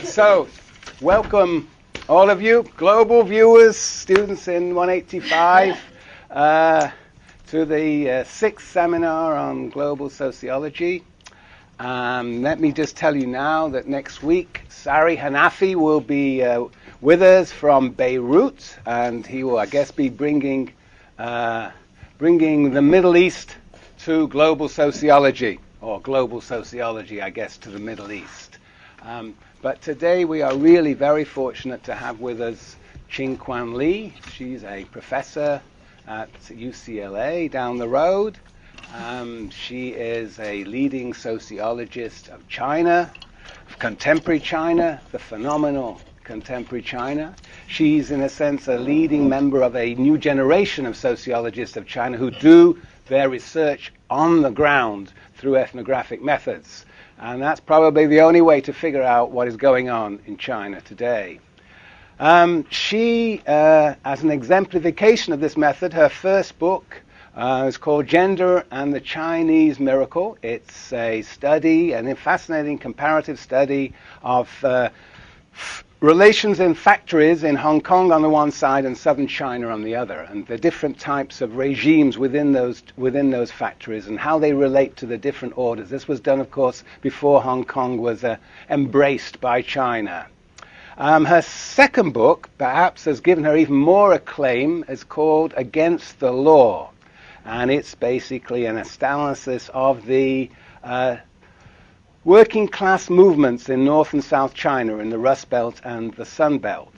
So, welcome all of you, global viewers, students in 185, to the sixth seminar on global sociology. Let me just tell you now that next week, Sari Hanafi will be with us from Beirut, and he will, I guess, be bringing the Middle East to global sociology, or global sociology, I guess, to the Middle East. But today we are really very fortunate to have with us Ching Kwan Lee. She's a professor at UCLA down the road. She is a leading sociologist of China, of contemporary China, the phenomenal contemporary China. She's, in a sense, a leading member of a new generation of sociologists of China who do their research on the ground through ethnographic methods. And that's probably the only way to figure out what is going on in China today. She, as an exemplification of this method, her first book is called Gender and the Chinese Miracle. It's a study, a fascinating comparative study of relations in factories in Hong Kong on the one side and southern China on the other, and the different types of regimes within those factories and how they relate to the different orders. This was done, of course, before Hong Kong was embraced by China. Her second book, perhaps, has given her even more acclaim. It's called Against the Law, and it's basically an analysis of the working class movements in North and South China, in the Rust Belt and the Sun Belt.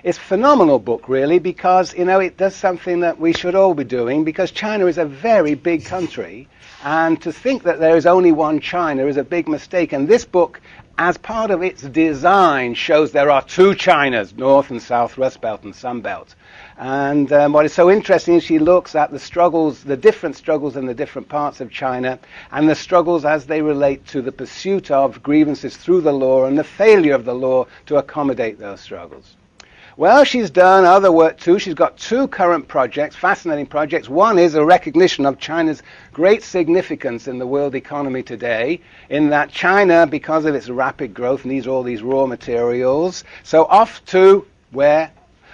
It's a phenomenal book, really, because, it does something that we should all be doing, because China is a very big country, and to think that there is only one China is a big mistake. And this book, as part of its design, shows there are two Chinas, North and South, Rust Belt and Sun Belt. And what is so interesting is she looks at the struggles, the different struggles in the different parts of China, and the struggles as they relate to the pursuit of grievances through the law and the failure of the law to accommodate those struggles. Well, she's done other work too. She's got two current projects, fascinating projects. One is a recognition of China's great significance in the world economy today, in that China, because of its rapid growth, needs all these raw materials. So off to where?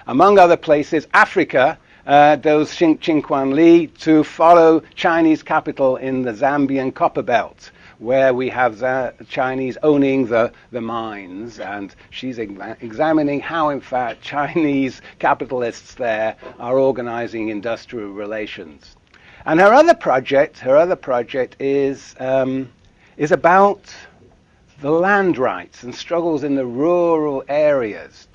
Among other places, Africa, goes Ching Kwan Lee to follow Chinese capital in the Zambian copper belt, where we have the Chinese owning the mines, and she's examining how, in fact, Chinese capitalists there are organizing industrial relations. And her other project is about the land rights and struggles in the rural areas.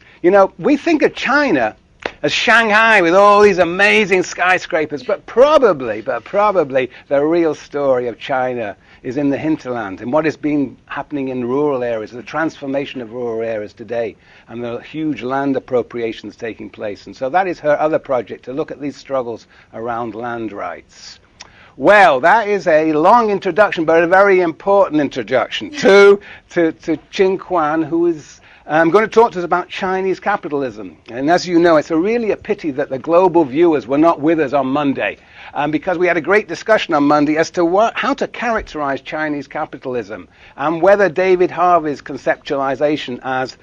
We think of China as Shanghai with all these amazing skyscrapers, but probably the real story of China is in the hinterland, and what has been happening in rural areas, the transformation of rural areas today, and the huge land appropriations taking place. And so that is her other project, to look at these struggles around land rights. Well, that is a long introduction, but a very important introduction to Ching Kwan, who is going to talk to us about Chinese capitalism. And as you know, it's really a pity that the global viewers were not with us on Monday, because we had a great discussion on Monday as to how to characterize Chinese capitalism, and whether David Harvey's conceptualization as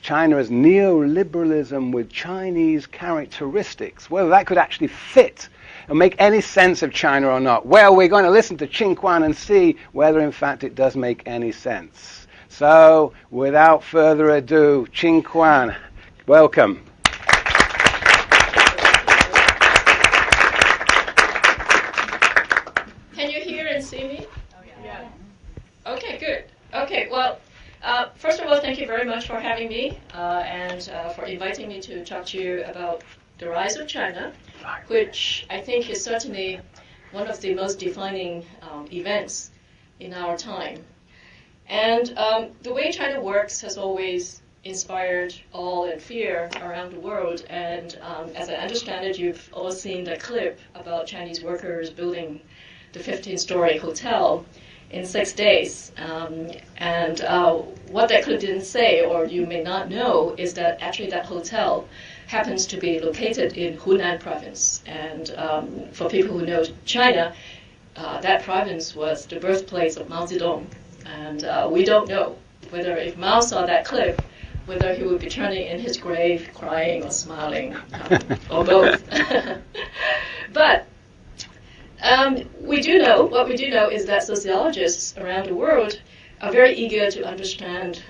China as neoliberalism with Chinese characteristics, whether that could actually fit and make any sense of China or not. Well, we're going to listen to Ching Kwan and see whether, in fact, it does make any sense. So, without further ado, Ching Kwan, welcome. Can you hear and see me? Oh, yeah. Okay, good. Okay, well, first of all, thank you very much for having me and for inviting me to talk to you about the rise of China, which I think is certainly one of the most defining events in our time. And the way China works has always inspired awe and fear around the world. And as I understand it, you've all seen the clip about Chinese workers building the 15-story hotel in 6 days. And what that clip didn't say, or you may not know, is that actually that hotel happens to be located in Hunan province. And for people who know China, that province was the birthplace of Mao Zedong. And we don't know whether if Mao saw that clip, whether he would be turning in his grave, crying or smiling, or both. But what we do know is that sociologists around the world are very eager to understand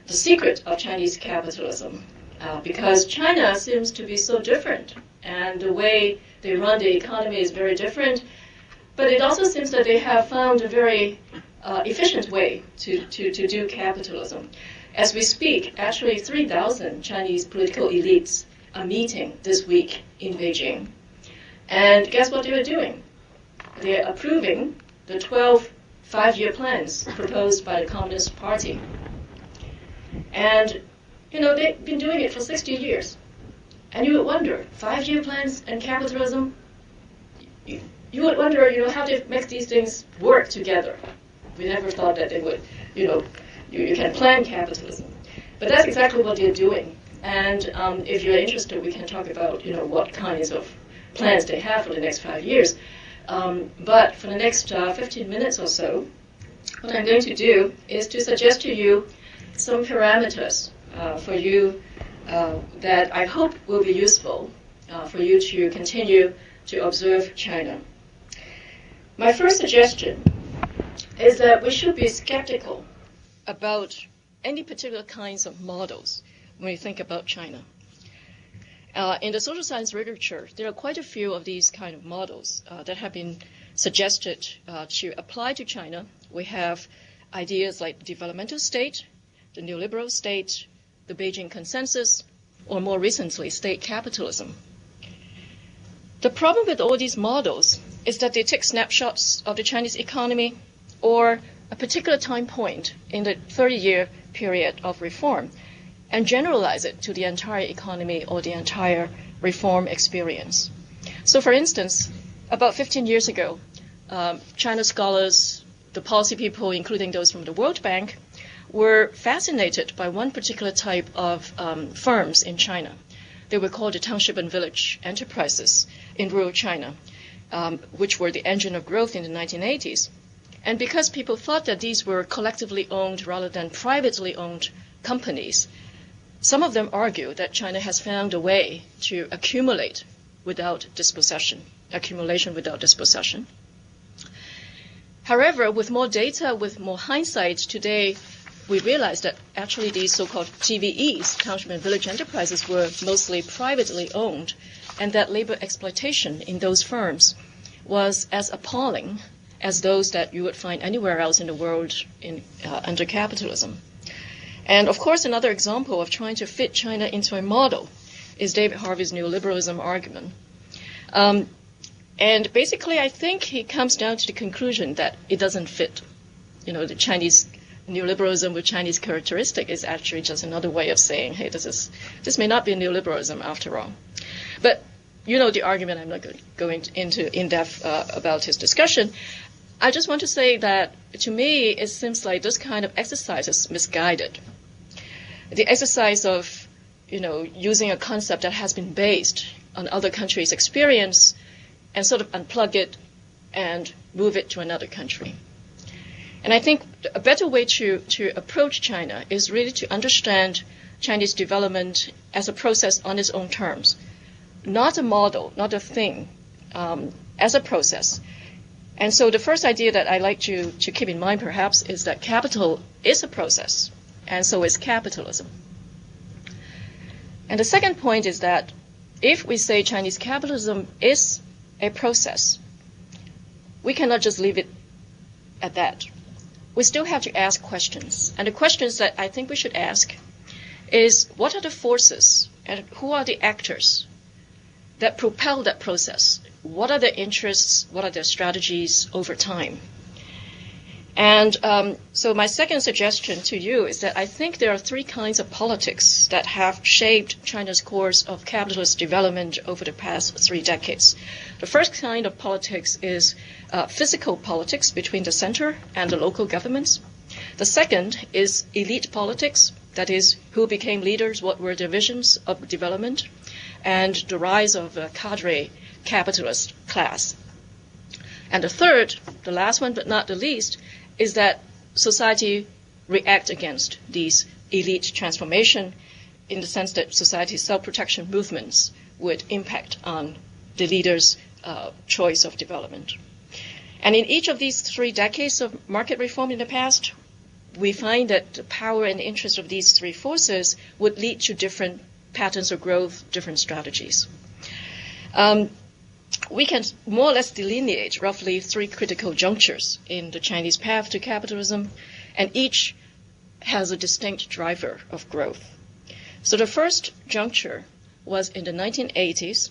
the secret of Chinese capitalism, because China seems to be so different, and the way they run the economy is very different, but it also seems that they have found a very efficient way to do capitalism. As we speak, actually 3,000 Chinese political elites are meeting this week in Beijing. And guess what they are doing? They are approving the 12 5-year plans proposed by the Communist Party. And, they've been doing it for 60 years. And you would wonder, 5-year plans and capitalism? You would wonder, how they make these things work together. We never thought that they would, you can plan capitalism. But that's exactly what they're doing. And if you're interested, we can talk about, what kinds of plans they have for the next 5 years. But for the next 15 minutes or so, what I'm going to do is to suggest to you some parameters for you that I hope will be useful for you to continue to observe China. My first suggestion is that we should be skeptical about any particular kinds of models when we think about China. In the social science literature, there are quite a few of these kind of models that have been suggested to apply to China. We have ideas like the developmental state, the neoliberal state, the Beijing consensus, or more recently, state capitalism. The problem with all these models is that they take snapshots of the Chinese economy or a particular time point in the 30-year period of reform and generalize it to the entire economy or the entire reform experience. So for instance, about 15 years ago, China scholars, the policy people, including those from the World Bank, were fascinated by one particular type of firms in China. They were called the township and village enterprises in rural China, which were the engine of growth in the 1980s. And because people thought that these were collectively owned rather than privately owned companies, some of them argue that China has found a way to accumulate without dispossession, accumulation without dispossession. However, with more data, with more hindsight, today we realize that actually these so-called TVEs, township and village enterprises, were mostly privately owned, and that labor exploitation in those firms was as appalling as those that you would find anywhere else in the world under capitalism. And of course, another example of trying to fit China into a model is David Harvey's neoliberalism argument. And basically, I think he comes down to the conclusion that it doesn't fit. The Chinese neoliberalism with Chinese characteristic is actually just another way of saying, hey, this may not be neoliberalism after all. But the argument, I'm not going into in depth about his discussion. I just want to say that to me, it seems like this kind of exercise is misguided. The exercise of, using a concept that has been based on other countries' experience and sort of unplug it and move it to another country. And I think a better way to approach China is really to understand Chinese development as a process on its own terms, not a model, not a thing, as a process. And so the first idea that I like to keep in mind perhaps is that capital is a process, and so is capitalism. And the second point is that if we say Chinese capitalism is a process, we cannot just leave it at that. We still have to ask questions. And the questions that I think we should ask is, what are the forces and who are the actors that propel that process? What are their interests? What are their strategies over time? And so my second suggestion to you is that I think there are three kinds of politics that have shaped China's course of capitalist development over the past 3 decades. The first kind of politics is physical politics between the center and the local governments. The second is elite politics, that is, who became leaders, what were their visions of development, and the rise of a cadre capitalist class. And the third, the last one but not the least, is that society react against these elite transformation in the sense that society's self-protection movements would impact on the leaders' choice of development. And in each of these 3 decades of market reform in the past, we find that the power and interest of these 3 forces would lead to different patterns of growth, different strategies. We can more or less delineate roughly 3 critical junctures in the Chinese path to capitalism, and each has a distinct driver of growth. So the first juncture was in the 1980s.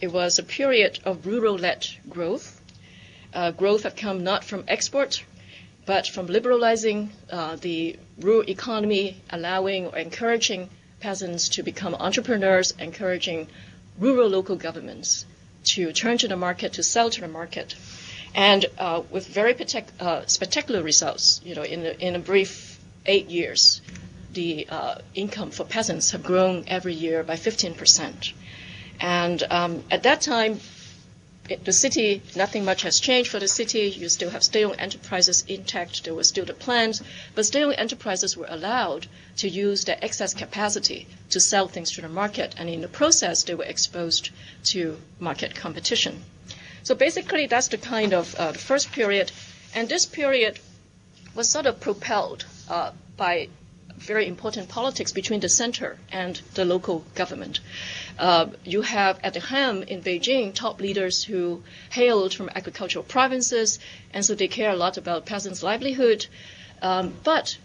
It was a period of rural-led growth. Growth had come not from export, but from liberalizing the rural economy, allowing or encouraging peasants to become entrepreneurs, encouraging rural local governments to turn to the market, to sell to the market, and with very spectacular results. In a brief 8 years, the income for peasants have grown every year by 15%. And at that time, the city, nothing much has changed for the city. You still have state-owned enterprises intact. There were still the plans, but state-owned enterprises were allowed to use their excess capacity to sell things to the market, and in the process, they were exposed to market competition. So basically, that's the kind of the first period, and this period was sort of propelled by very important politics between the center and the local government. You have at the helm in Beijing top leaders who hailed from agricultural provinces, and so they care a lot about peasants' livelihood. But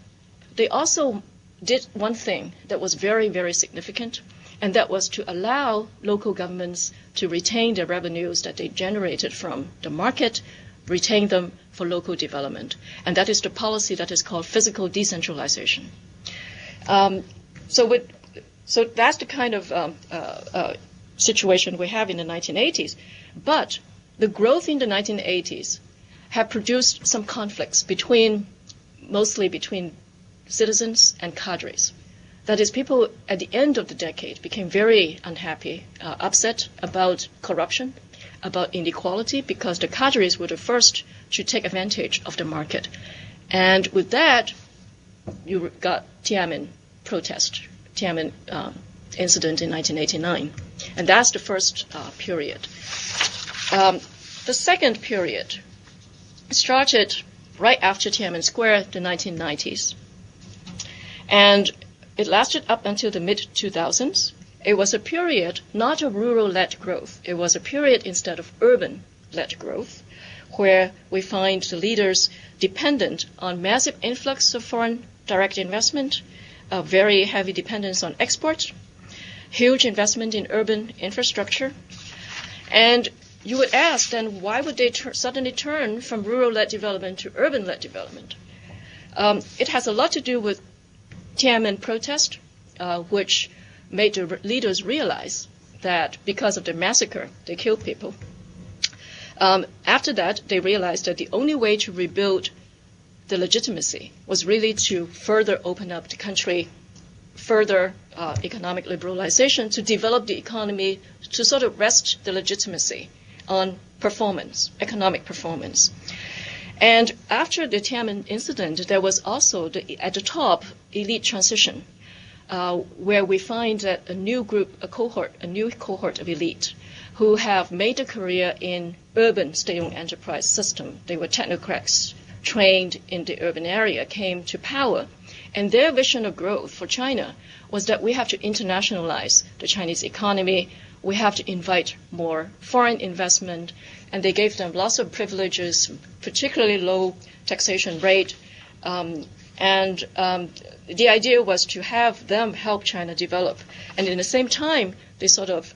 they also did one thing that was very, very significant, and that was to allow local governments to retain the revenues that they generated from the market, retain them for local development. And that is the policy that is called physical decentralization. So that's the kind of situation we have in the 1980s. But the growth in the 1980s have produced some conflicts mostly between citizens and cadres. That is, people at the end of the decade became very unhappy, upset about corruption, about inequality, because the cadres were the first to take advantage of the market. And with that, you got Tiananmen incident in 1989. And that's the first period. The second period started right after Tiananmen Square, the 1990s. And it lasted up until the mid-2000s. It was a period not of rural-led growth. It was a period instead of urban-led growth, where we find the leaders dependent on massive influx of foreign direct investment, a very heavy dependence on export, huge investment in urban infrastructure. And you would ask then, why would they suddenly turn from rural-led development to urban-led development? It has a lot to do with Tiananmen protest, which made the leaders realize that because of the massacre, they killed people. After that, they realized that the only way to rebuild the legitimacy was really to further open up the country, further economic liberalization, to develop the economy, to sort of rest the legitimacy on performance, economic performance. And after the Tiananmen incident, there was also, at the top, elite transition, where we find that a new cohort of elite who have made a career in urban state-owned enterprise system. They were technocrats trained in the urban area, came to power. And their vision of growth for China was that we have to internationalize the Chinese economy. We have to invite more foreign investment. And they gave them lots of privileges, particularly low taxation rate. The idea was to have them help China develop. And in the same time, they sort of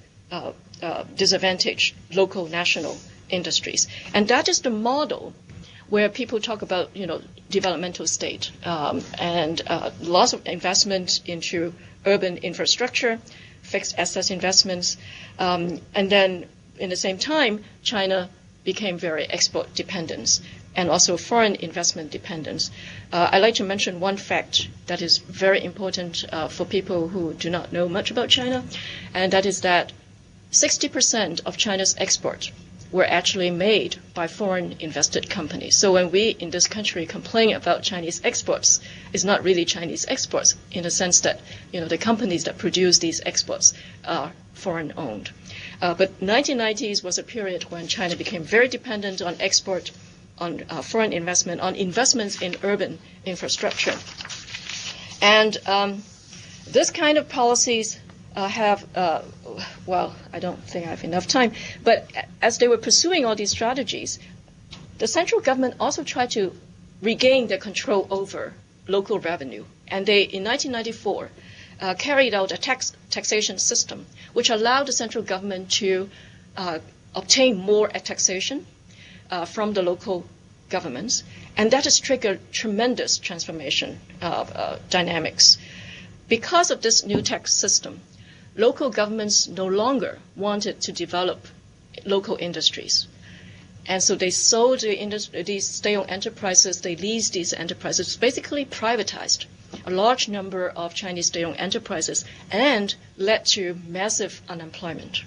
disadvantage local national industries. And that is the model where people talk about, developmental state and lots of investment into urban infrastructure, fixed asset investments. And then in the same time, China became very export dependent and also foreign investment dependent. I'd like to mention one fact that is very important for people who do not know much about China, and that is that 60% of China's export were actually made by foreign invested companies. So when we in this country complain about Chinese exports, it's not really Chinese exports in the sense that the companies that produce these exports are foreign owned. But 1990s was a period when China became very dependent on export, on foreign investment, on investments in urban infrastructure. And this kind of policies have, I don't think I have enough time, but as they were pursuing all these strategies, the central government also tried to regain their control over local revenue. And they, in 1994, carried out a taxation system which allowed the central government to obtain more taxation from the local governments. And that has triggered tremendous transformation of dynamics. Because of this new tax system, local governments no longer wanted to develop local industries. And so they sold these state-owned enterprises, they leased these enterprises, basically privatized a large number of Chinese state-owned enterprises and led to massive unemployment.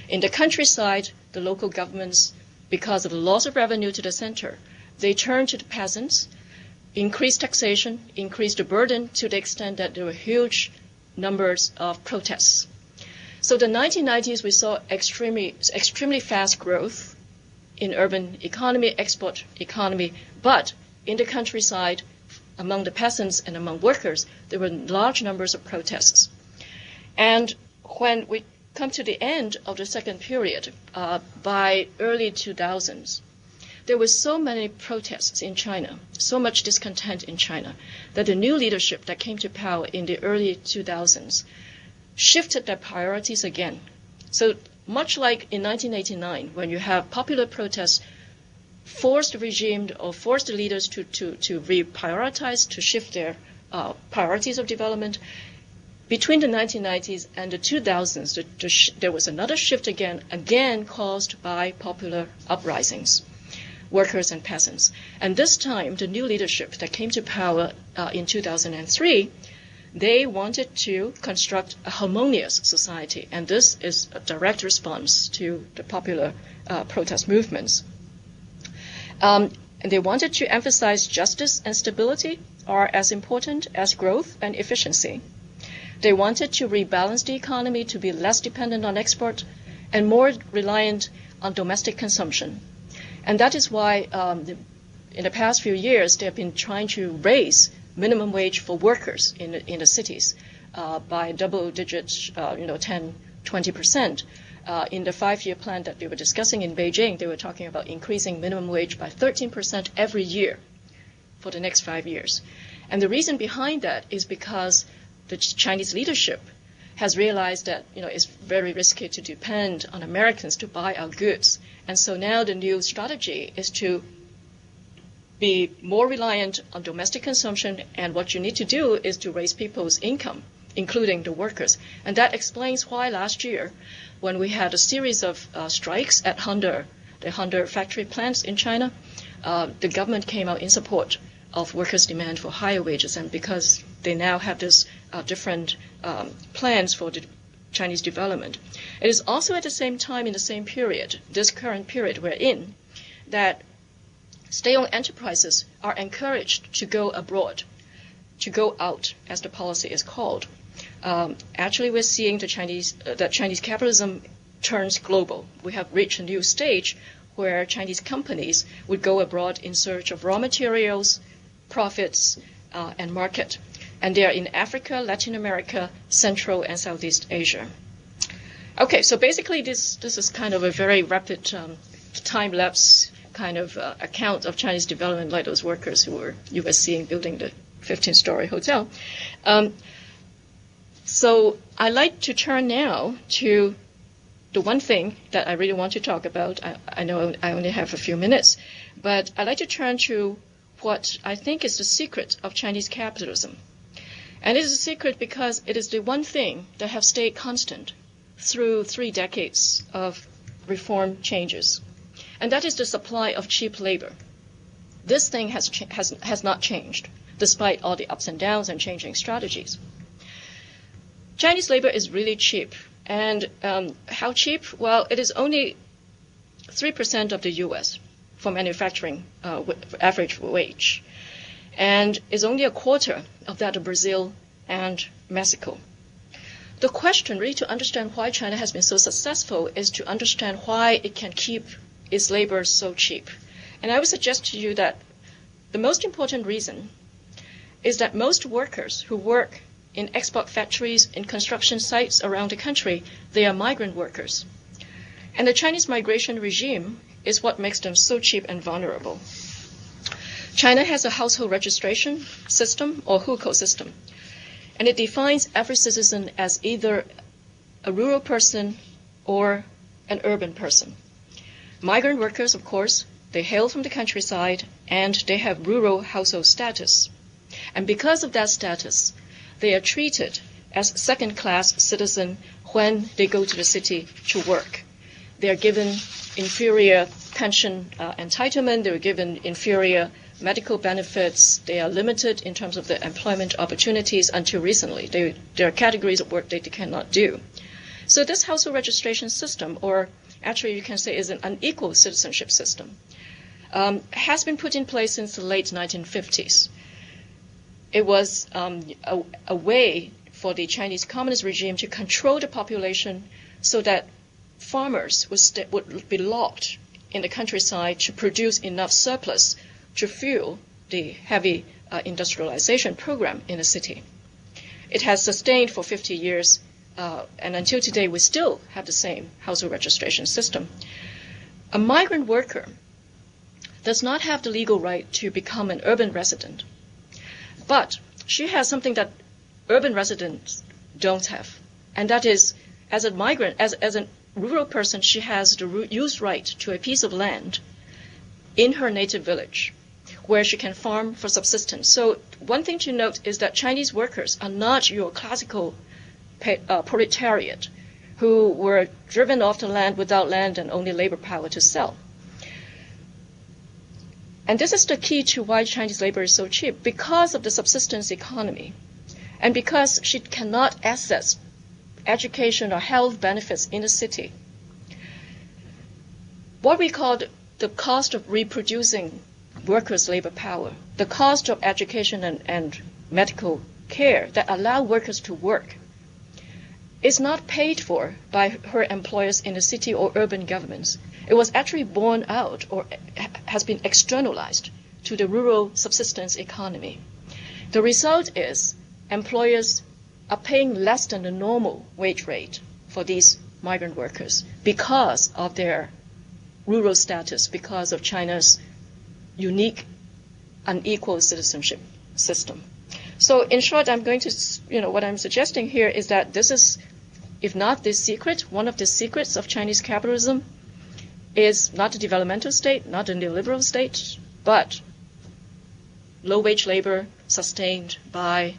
In the countryside, the local governments, because of the loss of revenue to the center, they turned to the peasants, increased taxation, increased the burden to the extent that there were huge numbers of protests. So the 1990s, we saw extremely fast growth in urban economy, export economy, but in the countryside, among the peasants and among workers, there were large numbers of protests. And when we come to the end of the second period, by early 2000s, there were so many protests in China, so much discontent in China, that the new leadership that came to power in the early 2000s shifted their priorities again. So much like in 1989, when you have popular protests, forced the regime or forced the leaders to reprioritize, to shift their priorities of development, between the 1990s and the 2000s, there was another shift again caused by popular uprisings, workers and peasants. And this time, the new leadership that came to power in 2003, they wanted to construct a harmonious society. And this is a direct response to the popular protest movements. And they wanted to emphasize justice and stability are as important as growth and efficiency. They wanted to rebalance the economy to be less dependent on export and more reliant on domestic consumption. And that is why in the past few years, they have been trying to raise minimum wage for workers in the cities by double digits, 10, 20%. In the 5-year plan that they were discussing in Beijing, they were talking about increasing minimum wage by 13% every year for the next 5 years. And the reason behind that is because the Chinese leadership has realized that it's very risky to depend on Americans to buy our goods. And so now the new strategy is to be more reliant on domestic consumption, and what you need to do is to raise people's income, including the workers. And that explains why last year, when we had a series of strikes at the Honda factory plants in China, the government came out in support of workers' demand for higher wages, and because they now have this different plans for the Chinese development. It is also at the same time, in the same period, this current period we're in, that state-owned enterprises are encouraged to go abroad, to go out, as the policy is called. Actually, we're seeing that Chinese capitalism turns global. We have reached a new stage where Chinese companies would go abroad in search of raw materials, profits, and market. And they are in Africa, Latin America, Central and Southeast Asia. Okay, so basically this is kind of a very rapid time-lapse kind of account of Chinese development, like those workers who you were seeing building the 15-story hotel. So I'd like to turn now to the one thing that I really want to talk about. I know I only have a few minutes, but I'd like to turn to what I think is the secret of Chinese capitalism. And it is a secret because it is the one thing that has stayed constant through 3 decades of reform changes. And that is the supply of cheap labor. This thing has not changed, despite all the ups and downs and changing strategies. Chinese labor is really cheap. And how cheap? Well, it is only 3% of the US for manufacturing average wage, and is only a quarter of that of Brazil and Mexico. The question really to understand why China has been so successful is to understand why it can keep its labor so cheap. And I would suggest to you that the most important reason is that most workers who work in export factories, in construction sites around the country, they are migrant workers. And the Chinese migration regime is what makes them so cheap and vulnerable. China has a household registration system or hukou system, and it defines every citizen as either a rural person or an urban person. Migrant workers, of course, they hail from the countryside and they have rural household status. And because of that status, they are treated as second-class citizens when they go to the city to work. They are given inferior pension entitlement, they are given inferior medical benefits, they are limited in terms of their employment opportunities until recently. There are categories of work that they cannot do. So this household registration system, or actually you can say is an unequal citizenship system, has been put in place since the late 1950s. It was a way for the Chinese Communist regime to control the population so that farmers would be locked in the countryside to produce enough surplus to fuel the heavy industrialization program in the city. It has sustained for 50 years, and until today we still have the same household registration system. A migrant worker does not have the legal right to become an urban resident, but she has something that urban residents don't have, and that is, as a migrant, as a rural person, she has the use right to a piece of land in her native village where she can farm for subsistence. So one thing to note is that Chinese workers are not your classical proletariat who were driven off the land without land and only labor power to sell. And this is the key to why Chinese labor is so cheap, because of the subsistence economy and because she cannot access education or health benefits in the city. What we call the cost of reproducing workers' labor power, the cost of education and medical care that allow workers to work, is not paid for by her employers in the city or urban governments. It was actually borne out or has been externalized to the rural subsistence economy. The result is employers are paying less than the normal wage rate for these migrant workers because of their rural status, because of China's unique, unequal citizenship system. So in short, I'm going to, what I'm suggesting here is that this is, if not the secret, one of the secrets of Chinese capitalism is not the developmental state, not the neoliberal state, but low-wage labor sustained by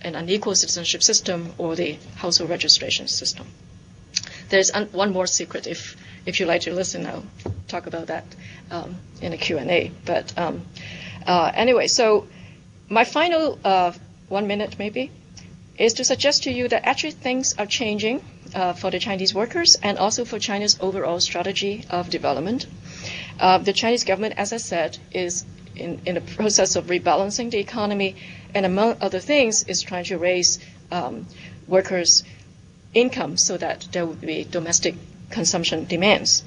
an unequal citizenship system or the household registration system. There's one more secret. If you'd like to listen, I'll talk about that in a Q&A. But anyway, so my final 1 minute maybe is to suggest to you that actually things are changing for the Chinese workers and also for China's overall strategy of development. The Chinese government, as I said, is in the process of rebalancing the economy, and among other things is trying to raise workers' income so that there will be domestic consumption demands.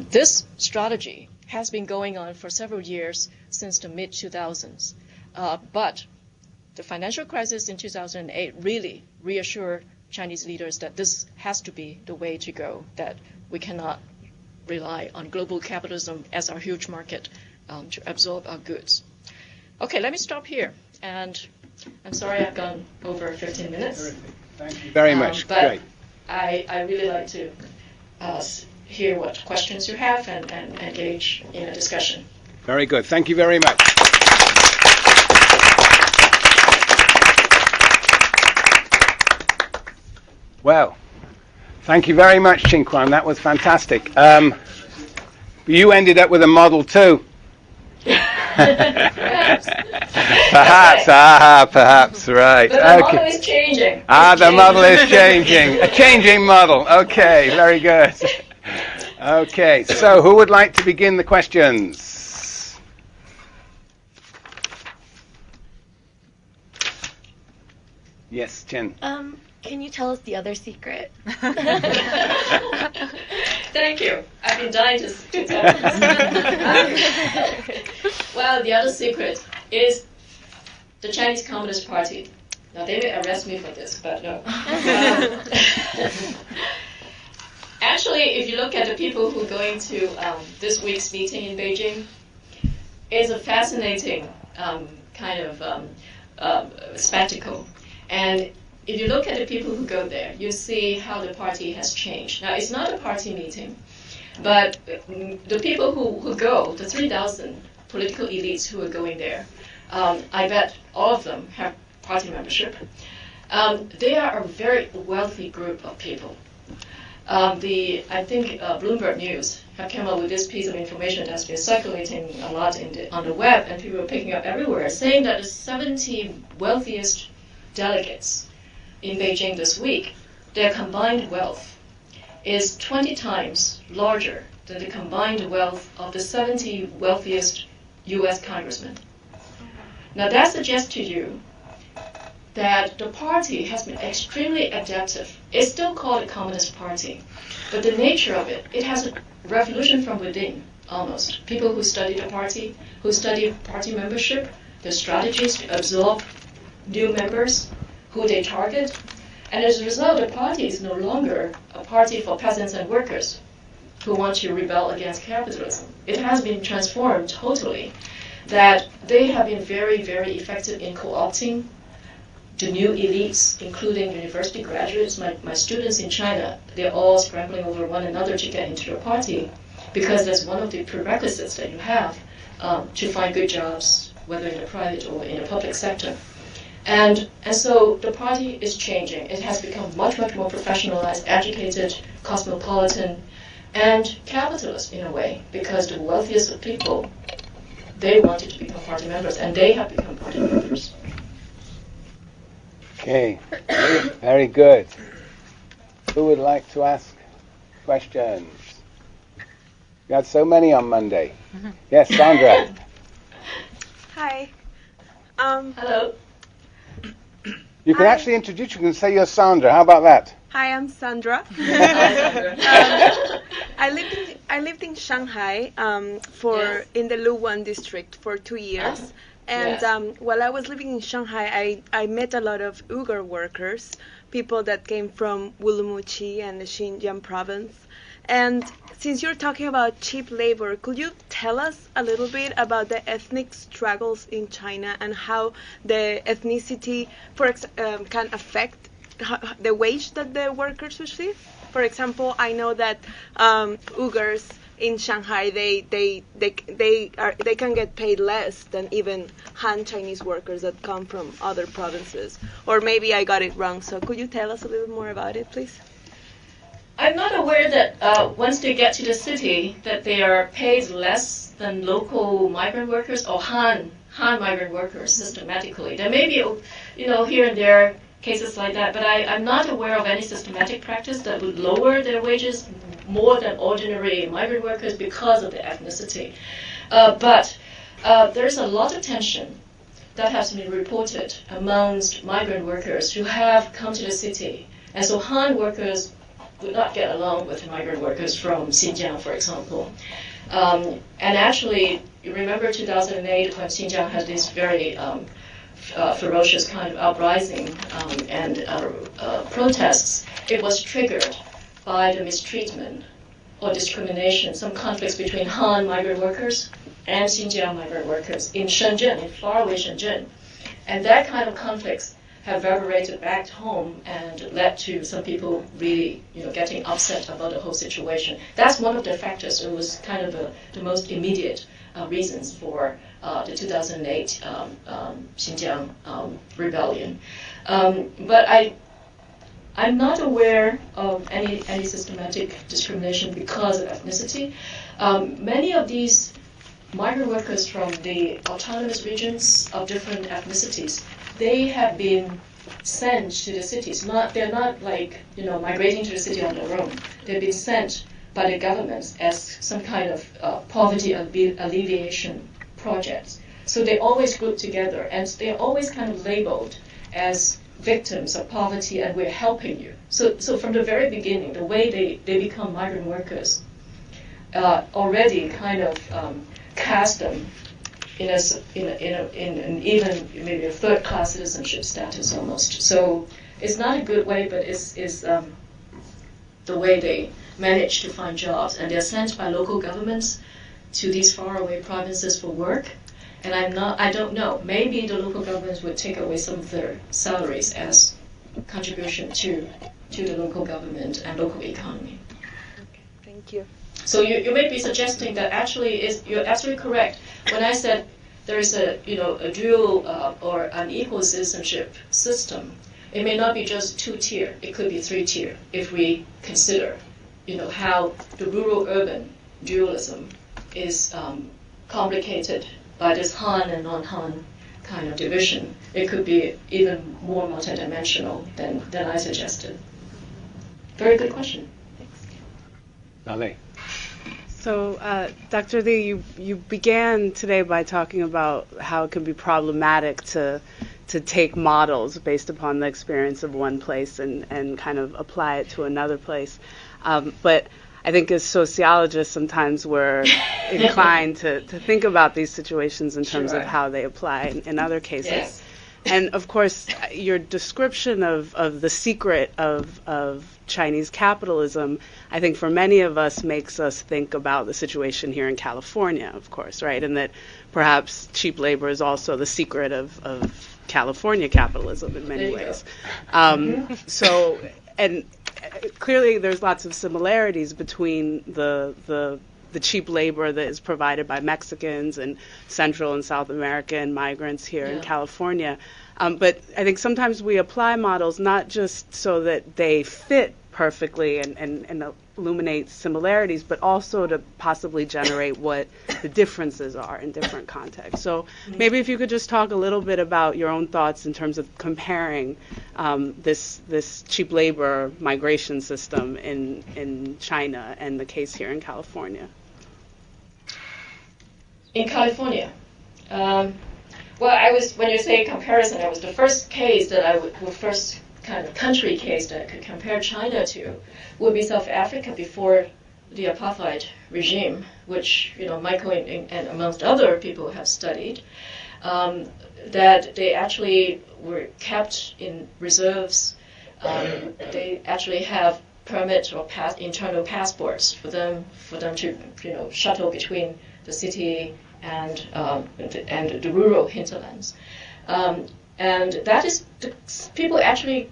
This strategy has been going on for several years since the mid-2000s, but the financial crisis in 2008 really reassured Chinese leaders that this has to be the way to go, that we cannot rely on global capitalism as our huge market to absorb our goods. Okay, let me stop here. And I'm sorry I've gone over 15 minutes. Terrific. Thank you very much. But Great. I really like to hear what questions you have and engage in a discussion. Very good. Thank you very much. Well, thank you very much, Ching Kwan. That was fantastic. You ended up with a model too. Perhaps. Perhaps, right. But the model is changing. The model is changing. A changing model. Okay, very good. Okay, so who would like to begin the questions? Yes, Chen. Can you tell us the other secret? Thank you. I've been dying to tell this. Well, the other secret is the Chinese Communist Party. Now, they may arrest me for this, but no. Actually, if you look at the people who are going to this week's meeting in Beijing, it's a fascinating kind of spectacle. And if you look at the people who go there, you see how the party has changed. Now, it's not a party meeting, but the people who go, the 3,000 political elites who are going there, I bet all of them have party membership. They are a very wealthy group of people. I think Bloomberg News have come up with this piece of information that's been circulating a lot on the web, and people are picking up everywhere, saying that the 70 wealthiest delegates in Beijing this week, their combined wealth is 20 times larger than the combined wealth of the 70 wealthiest U.S. congressmen. Now that suggests to you that the party has been extremely adaptive. It's still called a Communist Party, but the nature of it, it has a revolution from within, almost. People who study the party, who study party membership, their strategies to absorb new members, who they target, and as a result, the party is no longer a party for peasants and workers who want to rebel against capitalism. It has been transformed totally, that they have been very, very effective in co-opting the new elites, including university graduates. My students in China, they're all scrambling over one another to get into the party, because that's one of the prerequisites that you have to find good jobs, whether in the private or in the public sector. And so the party is changing. It has become much, much more professionalized, educated, cosmopolitan, and capitalist in a way, because the wealthiest of people, they wanted to become party members, and they have become party members. Okay, very good. Who would like to ask questions? We had so many on Monday. Yes, Sandra. Hi. Hello. You can actually introduce, you can say you're Sandra. How about that? Hi, I'm Sandra. I lived in Shanghai in the Luwan district for 2 years. And while I was living in Shanghai, I met a lot of Uyghur workers, people that came from Urumqi and the Xinjiang province. And since you're talking about cheap labor, could you tell us a little bit about the ethnic struggles in China and how the ethnicity can affect the wage that the workers receive? For example, I know that Uyghurs in Shanghai, they can get paid less than even Han Chinese workers that come from other provinces. Or maybe I got it wrong. So could you tell us a little more about it, please? I'm not aware that once they get to the city that they are paid less than local migrant workers or Han migrant workers systematically. There may be, here and there cases like that, but I'm not aware of any systematic practice that would lower their wages more than ordinary migrant workers because of their ethnicity. But there's a lot of tension that has been reported amongst migrant workers who have come to the city. And so Han workers would not get along with migrant workers from Xinjiang, for example. And actually, you remember 2008 when Xinjiang had this very ferocious kind of uprising and protests. It was triggered by the mistreatment or discrimination, some conflicts between Han migrant workers and Xinjiang migrant workers in Shenzhen, in faraway Shenzhen. And that kind of conflicts have reverberated back home and led to some people really, getting upset about the whole situation. That's one of the factors. It was kind of the most immediate reasons for the 2008 Xinjiang rebellion. But I'm not aware of any systematic discrimination because of ethnicity. Many of these migrant workers from the autonomous regions of different ethnicities, they have been sent to the cities. They're not like migrating to the city on their own. They've been sent by the governments as some kind of poverty alleviation projects. So they always group together, and they're always kind of labeled as victims of poverty, and we're helping you. So from the very beginning, the way they become migrant workers already kind of cast them in an even maybe a third-class citizenship status almost. So it's not a good way, but it's the way they manage to find jobs, and they're sent by local governments to these faraway provinces for work. And I don't know. Maybe the local governments would take away some of their salaries as contribution to the local government and local economy. Okay, thank you. So you may be suggesting that actually you're absolutely correct. When I said there is a dual or unequal citizenship system, it may not be just 2-tier. It could be 3-tier if we consider how the rural-urban dualism is complicated by this Han and non-Han kind of division. It could be even more multidimensional than I suggested. Very good question. Ali. So, Dr. Lee, you began today by talking about how it can be problematic to take models based upon the experience of one place and kind of apply it to another place. But I think as sociologists, sometimes we're inclined to think about these situations in terms of how they apply in other cases. Yes. And of course, your description of the secret of Chinese capitalism, I think for many of us makes us think about the situation here in California, of course, right? And that perhaps cheap labor is also the secret of California capitalism in many ways. So, and clearly there's lots of similarities between the cheap labor that is provided by Mexicans and Central and South American migrants here in California. But I think sometimes we apply models not just so that they fit perfectly and illuminate similarities, but also to possibly generate what the differences are in different contexts. So maybe if you could just talk a little bit about your own thoughts in terms of comparing this cheap labor migration system in China and the case here in California. In California, when you say comparison, it was the first case that the first kind of country case that I could compare China to would be South Africa before the apartheid regime, which Michael and amongst other people have studied, that they actually were kept in reserves. They actually have permits or internal passports for them to shuttle between the city and the rural hinterlands, and that is people actually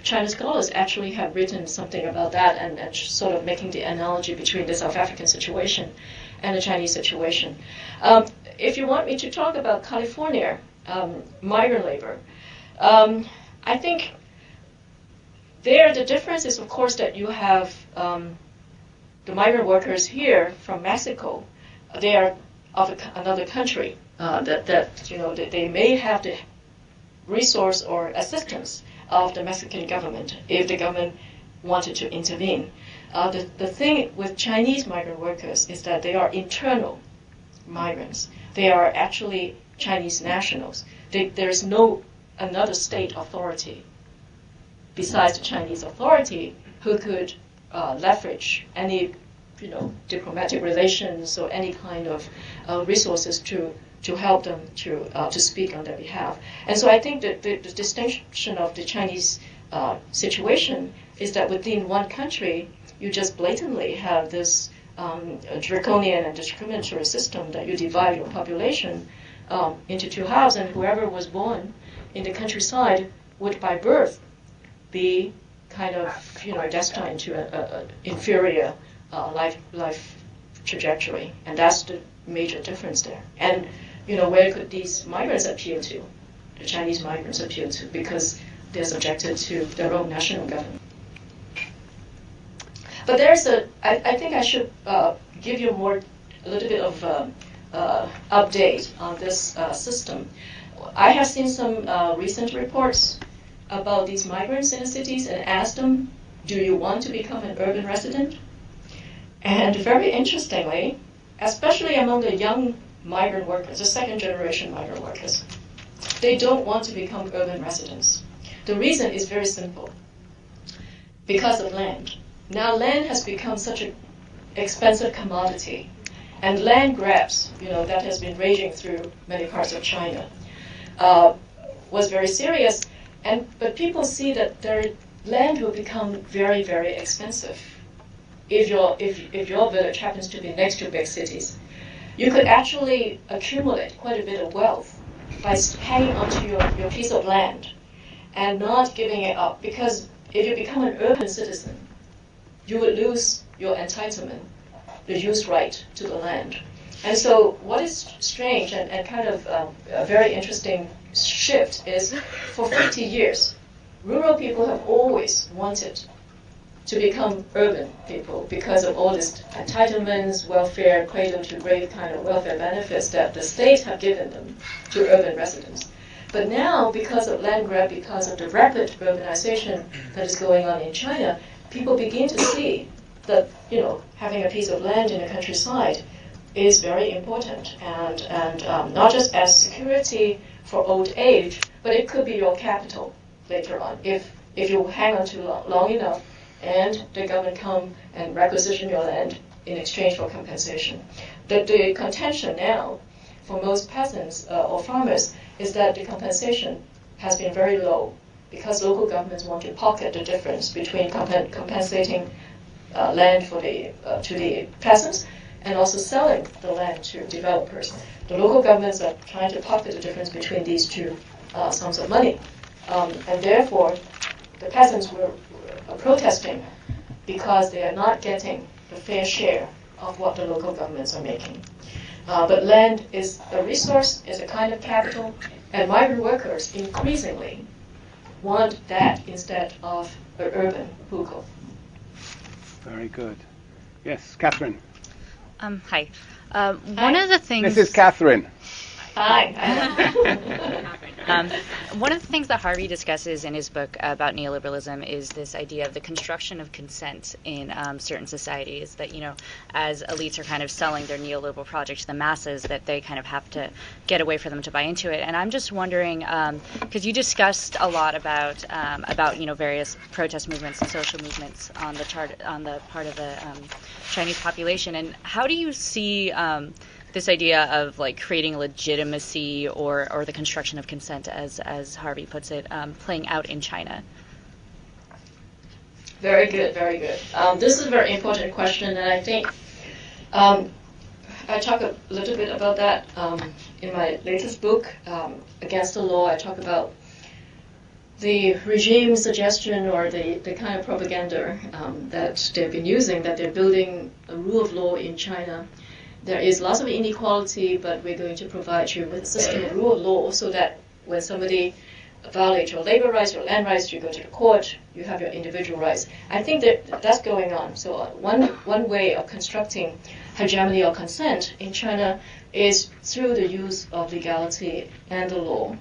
China scholars actually have written something about that and sort of making the analogy between the South African situation and the Chinese situation. If you want me to talk about California migrant labor, I think there the difference is of course that you have the migrant workers here from Mexico. They are of another country that they may have the resource or assistance of the Mexican government if the government wanted to intervene. The thing with Chinese migrant workers is that they are internal migrants. They are actually Chinese nationals. There is no another state authority besides the Chinese authority who could leverage any diplomatic relations or any kind of resources to help them to speak on their behalf. And so I think that the distinction of the Chinese situation is that within one country, you just blatantly have this draconian and discriminatory system that you divide your population into two halves, and whoever was born in the countryside would by birth be kind of destined to an inferior life trajectory, and that's the major difference there. And where could these migrants appeal to? The Chinese migrants appeal to because they're subjected to their own national government. But I think I should give you a little bit of update on this system. I have seen some recent reports about these migrants in the cities and asked them, do you want to become an urban resident? And very interestingly, especially among the young migrant workers, the second generation migrant workers, they don't want to become urban residents. The reason is very simple. Because of land. Now land has become such an expensive commodity, and land grabs, that has been raging through many parts of China, was very serious. But people see that their land will become very, very expensive. If your village happens to be next to big cities, you could actually accumulate quite a bit of wealth by hanging onto your piece of land and not giving it up. Because if you become an urban citizen, you would lose your entitlement, the use right to the land. And so what is strange and kind of a very interesting shift is for 50 years, rural people have always wanted to become urban people because of all these entitlements, welfare, cradle to grave kind of welfare benefits that the state have given them to urban residents. But now, because of land grab, because of the rapid urbanization that is going on in China, people begin to see that having a piece of land in the countryside is very important, and not just as security for old age, but it could be your capital later on if you hang on to long enough and the government come and requisition your land in exchange for compensation. The contention now for most peasants or farmers is that the compensation has been very low because local governments want to pocket the difference between compensating land to the peasants and also selling the land to developers. The local governments are trying to pocket the difference between these two sums of money. And therefore, the peasants were protesting because they are not getting the fair share of what the local governments are making. But land is a resource, is a kind of capital, and migrant workers increasingly want that instead of an urban hukou. Very good. Yes, Catherine. Hi. One of the things... This is Catherine. Hi. One of the things that Harvey discusses in his book about neoliberalism is this idea of the construction of consent in certain societies, that, as elites are kind of selling their neoliberal project to the masses, that they kind of have to get a way for them to buy into it. And I'm just wondering, because you discussed a lot about various protest movements and social movements on the part of the Chinese population, and how do you see this idea of creating legitimacy or the construction of consent, as Harvey puts it, playing out in China? Very good, very good. This is a very important question, and I think I talk a little bit about that in my latest book, Against the Law. I talk about the regime suggestion or the kind of propaganda that they've been using, that they're building a rule of law in China. There is lots of inequality, but we're going to provide you with a system of rule of law so that when somebody violates your labor rights, your land rights, you go to the court, you have your individual rights. I think that's going on. So one way of constructing hegemony or consent in China is through the use of legality and the law.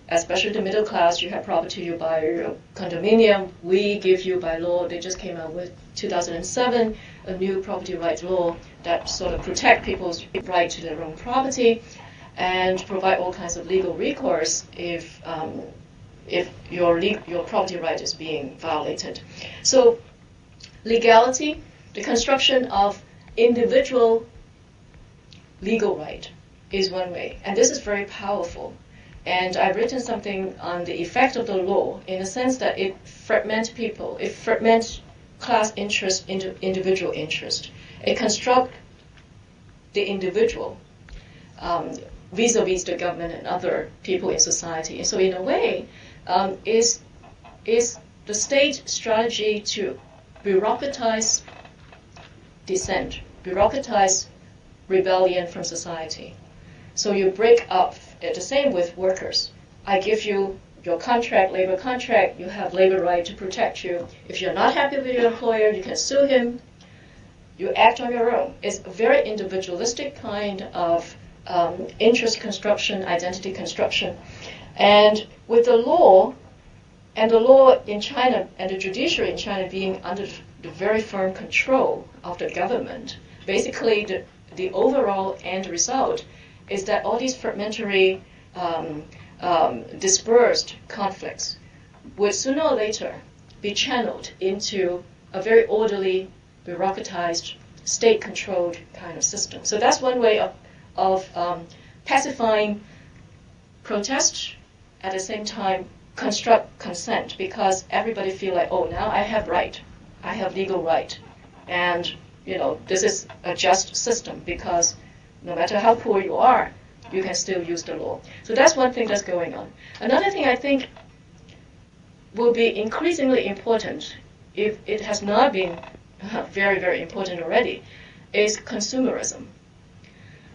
Especially the middle class, you have property, you buy your condominium, we give you by law. They just came out with 2007, a new property rights law that sort of protect people's right to their own property and provide all kinds of legal recourse if your property right is being violated. So legality, the construction of individual legal right is one way, and this is very powerful. And I've written something on the effect of the law in the sense that it fragments people, it fragments class interest into individual interest. It constructs the individual vis-a-vis the government and other people in society. And so in a way, is the state strategy to bureaucratize dissent, bureaucratize rebellion from society. So you break up. The same with workers. I give you your contract, labor contract, you have labor right to protect you. If you're not happy with your employer, you can sue him. You act on your own. It's a very individualistic kind of interest construction, identity construction. And with the law, and the law in China and the judiciary in China being under the very firm control of the government, basically the overall end result is that all these fragmentary, dispersed conflicts would sooner or later be channeled into a very orderly, bureaucratized, state-controlled kind of system. So that's one way of pacifying protest, at the same time construct consent, because everybody feel like, oh, now I have right, I have legal right, and this is a just system, because no matter how poor you are, you can still use the law. So that's one thing that's going on. Another thing I think will be increasingly important, if it has not been very, very important already, is consumerism.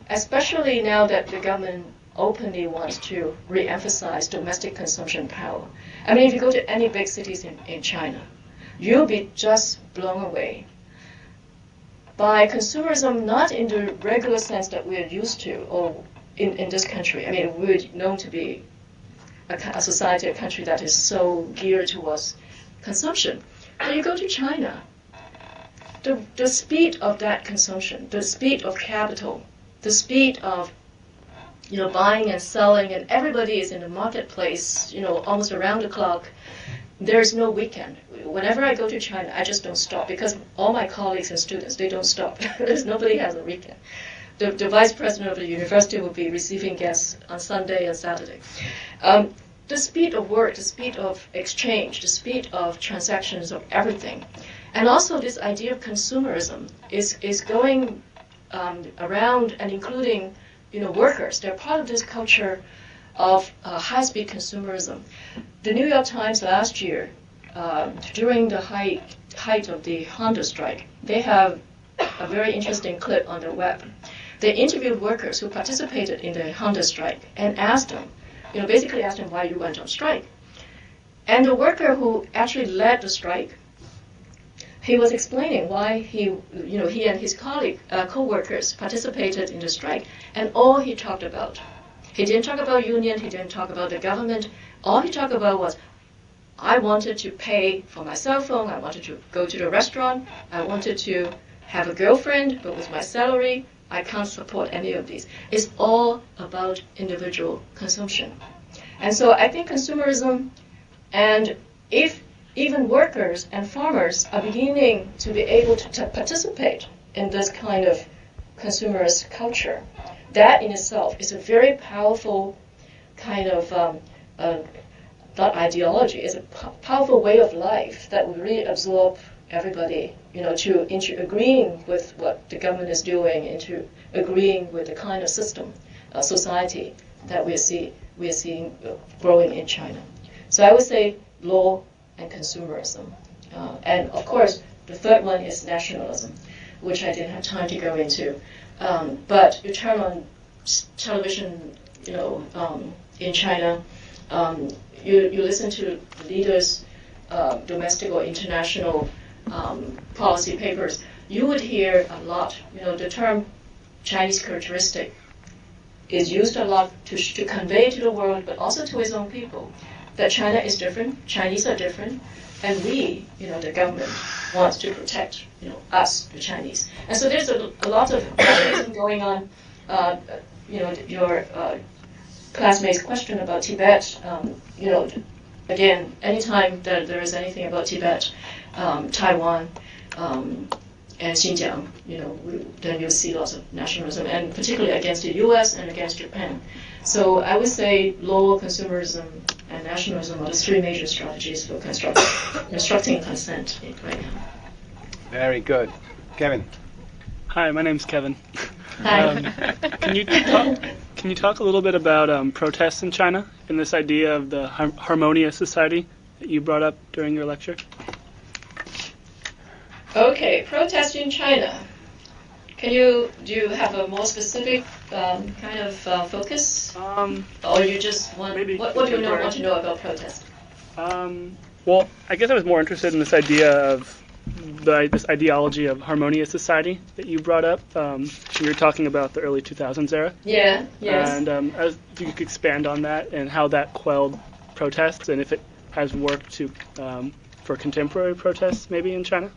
Especially now that the government openly wants to re-emphasize domestic consumption power. I mean, if you go to any big cities in China, you'll be just blown away by consumerism, not in the regular sense that we're used to, or in this country. I mean, we're known to be a society, a country that is so geared towards consumption. But you go to China, the speed of that consumption, the speed of capital, the speed of buying and selling, and everybody is in the marketplace, almost around the clock. There's no weekend. Whenever I go to China, I just don't stop, because all my colleagues and students, they don't stop. Nobody has a weekend. The vice president of the university will be receiving guests on Sunday and Saturday. The speed of work, the speed of exchange, the speed of transactions of everything, and also this idea of consumerism is going around and including workers. They're part of this culture of high-speed consumerism. The New York Times last year, during the height of the Honda strike, they have a very interesting clip on the web. They interviewed workers who participated in the Honda strike and asked them, basically asked them why you went on strike. And the worker who actually led the strike, he was explaining why he and his co-workers participated in the strike, and all he talked about, he didn't talk about union, he didn't talk about the government, all he talked about was, I wanted to pay for my cell phone, I wanted to go to the restaurant, I wanted to have a girlfriend, but with my salary, I can't support any of these. It's all about individual consumption. And so I think consumerism, and if even workers and farmers are beginning to be able to participate in this kind of consumerist culture, that in itself is a very powerful kind of, not ideology, it's a powerful way of life that will really absorb everybody, into agreeing with what the government is doing, into agreeing with the kind of system, society that we're seeing growing in China. So I would say law and consumerism. And of course, the third one is nationalism, which I didn't have time to go into. But you turn on television, in China, you listen to leaders, domestic or international policy papers, you would hear a lot. The term Chinese characteristic is used a lot to convey to the world, but also to its own people, that China is different, Chinese are different, and we, the government, wants to protect, us, the Chinese. And so there's a lot of nationalism going on. Your classmate's question about Tibet, again, anytime that there is anything about Tibet, Taiwan, and Xinjiang, then you'll see lots of nationalism, and particularly against the U.S. and against Japan. So I would say law, consumerism, and nationalism are the three major strategies for constructing consent right now. Very good. Kevin. Hi, my name's Kevin. Hi. Can you talk a little bit about protests in China and this idea of the harmonious society that you brought up during your lecture? Okay, protest in China. Do you have a more specific kind of focus? Or you just want, what do you want to know about protest? Well, I guess I was more interested in this idea of this ideology of harmonious society that you brought up. You were talking about the early 2000s era. Yeah, yes. And if you could expand on that and how that quelled protests, and if it has worked for contemporary protests maybe in China.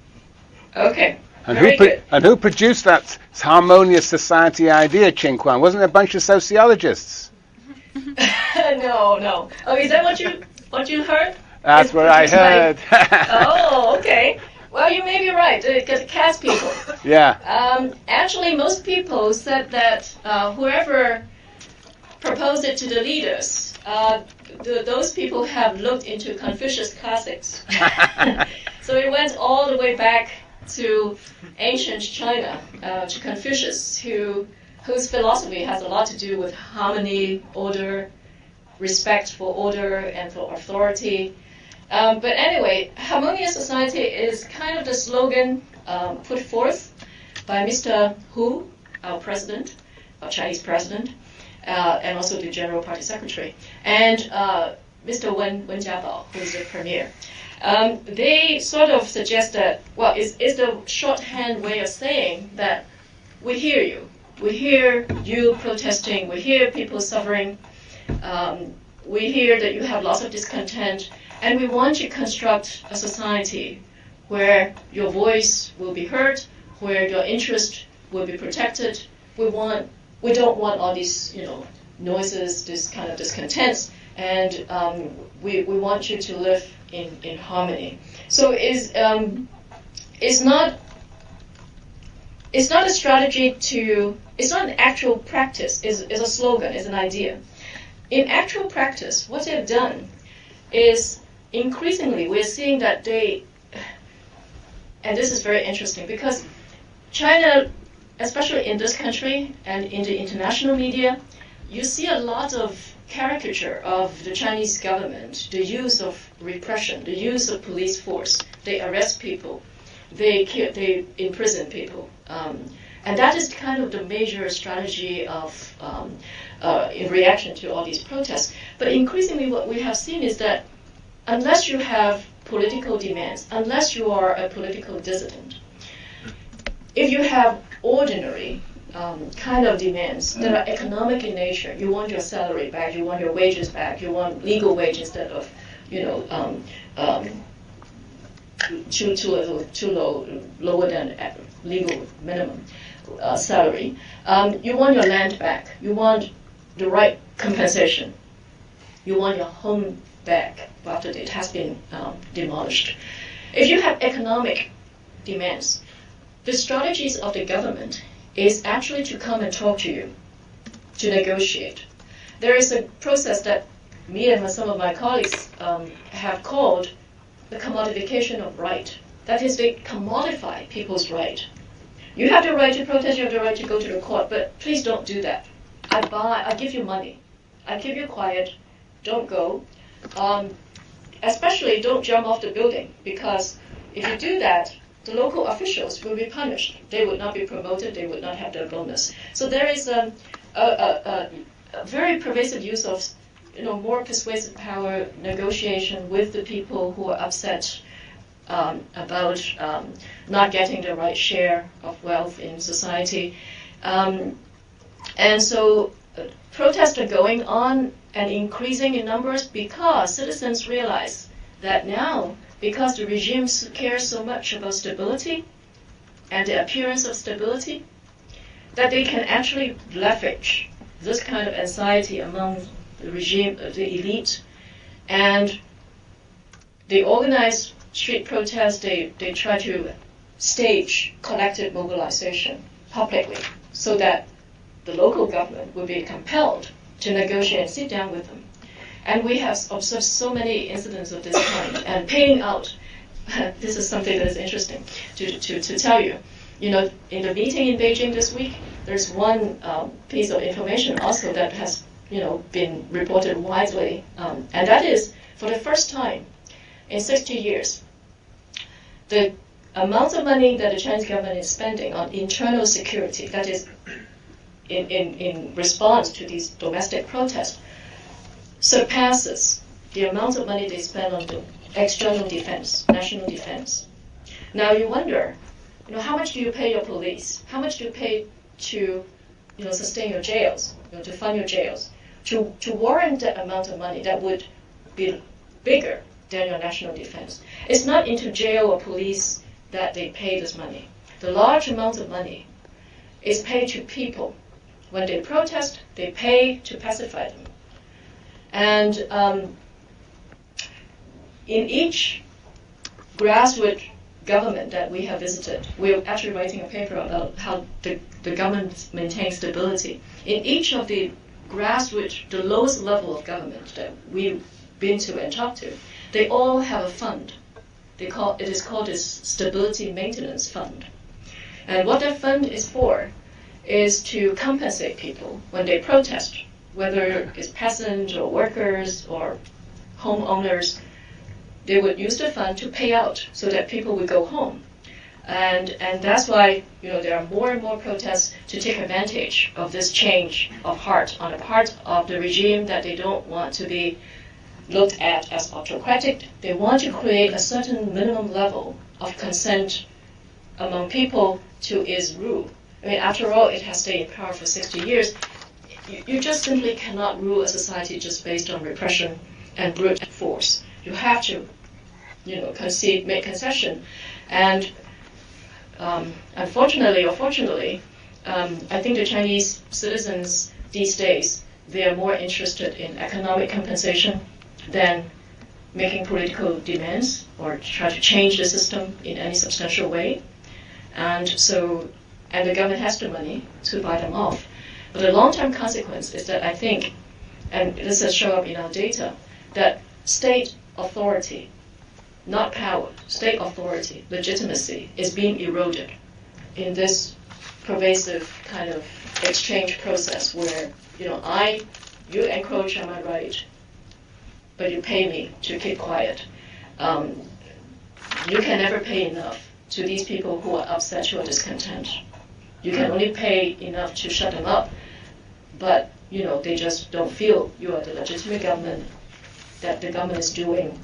Okay. And Very good. and who produced that harmonious society idea, Ching Kwan? Wasn't it a bunch of sociologists? No. Oh, is that what you heard? That's what I heard. Oh, okay. Well, you may be right. Because cast people. Yeah. Actually, most people said that whoever proposed it to the leaders, those people have looked into Confucius classics. So it went all the way back to ancient China, to Confucius, whose philosophy has a lot to do with harmony, order, respect for order and for authority. But anyway, harmonious society is kind of the slogan put forth by Mr. Hu, our president, our Chinese president, and also the General Party Secretary, and Mr. Wen Jiabao, who is the premier. They sort of suggest that, well, is the shorthand way of saying that we hear you. We hear you protesting. We hear people suffering. We hear that you have lots of discontent. And we want to construct a society where your voice will be heard, where your interest will be protected. We don't want all these, noises, this kind of discontents, and we want you to live in harmony. So it's not a strategy it's not an actual practice. It's a slogan. It's an idea. In actual practice, what they've done is increasingly we're seeing that and this is very interesting because China, especially in this country and in the international media, you see a lot of caricature of the Chinese government, the use of repression, the use of police force. They arrest people, they imprison people, and that is kind of the major strategy of in reaction to all these protests. But increasingly, what we have seen is that unless you have political demands, unless you are a political dissident, if you have ordinary kind of demands that are economic in nature, you want your salary back, you want your wages back, you want legal wage instead of, too low, lower than legal minimum salary. You want your land back. You want the right compensation. You want your home back after it has been demolished. If you have economic demands, the strategies of the government is actually to come and talk to you, to negotiate. There is a process that me and some of my colleagues have called the commodification of right. That is, they commodify people's right. You have the right to protest, you have the right to go to the court, but please don't do that. I give you money. I keep you quiet. Don't go. Especially don't jump off the building, because if you do that, the local officials will be punished. They would not be promoted. They would not have their bonus. So there is a very pervasive use of, more persuasive power negotiation with the people who are upset about not getting the right share of wealth in society. And so protests are going on and increasing in numbers because citizens realize that now, because the regime cares so much about stability and the appearance of stability, that they can actually leverage this kind of anxiety among the regime, the elite, and they organize street protests, they try to stage collective mobilization publicly so that the local government will be compelled to negotiate and sit down with them. And we have observed so many incidents of this kind. And paying out, this is something that is interesting to tell you. In the meeting in Beijing this week, there's one piece of information also that has been reported widely, and that is, for the first time in 60 years, the amount of money that the Chinese government is spending on internal security, that is, in response to these domestic protests, surpasses the amount of money they spend on the external defense, national defense. Now you wonder, how much do you pay your police? How much do you pay to, sustain your jails, to fund your jails, to warrant that amount of money that would be bigger than your national defense? It's not into jail or police that they pay this money. The large amount of money is paid to people. When they protest, they pay to pacify them. And in each grassroots government that we have visited, we're actually writing a paper about how the government maintains stability. In each of the grassroots, the lowest level of government that we've been to and talked to, they all have a fund. It is called a Stability Maintenance Fund. And what that fund is for is to compensate people when they protest, whether it's peasants or workers or homeowners. They would use the fund to pay out so that people would go home. And that's why there are more and more protests to take advantage of this change of heart on the part of the regime that they don't want to be looked at as autocratic. They want to create a certain minimum level of consent among people to its rule. I mean, after all, it has stayed in power for 60 years. You just simply cannot rule a society just based on repression and brute force. You have to, concede, make concession. And unfortunately or fortunately, I think the Chinese citizens these days, they are more interested in economic compensation than making political demands or try to change the system in any substantial way. And the government has the money to buy them off. But the long-term consequence is that I think, and this has shown up in our data, that state authority, not power, state authority, legitimacy, is being eroded in this pervasive kind of exchange process where, you encroach on my right, but you pay me to keep quiet. You can never pay enough to these people who are upset, who are discontent. You can only pay enough to shut them up, but they just don't feel you are the legitimate government, that the government is doing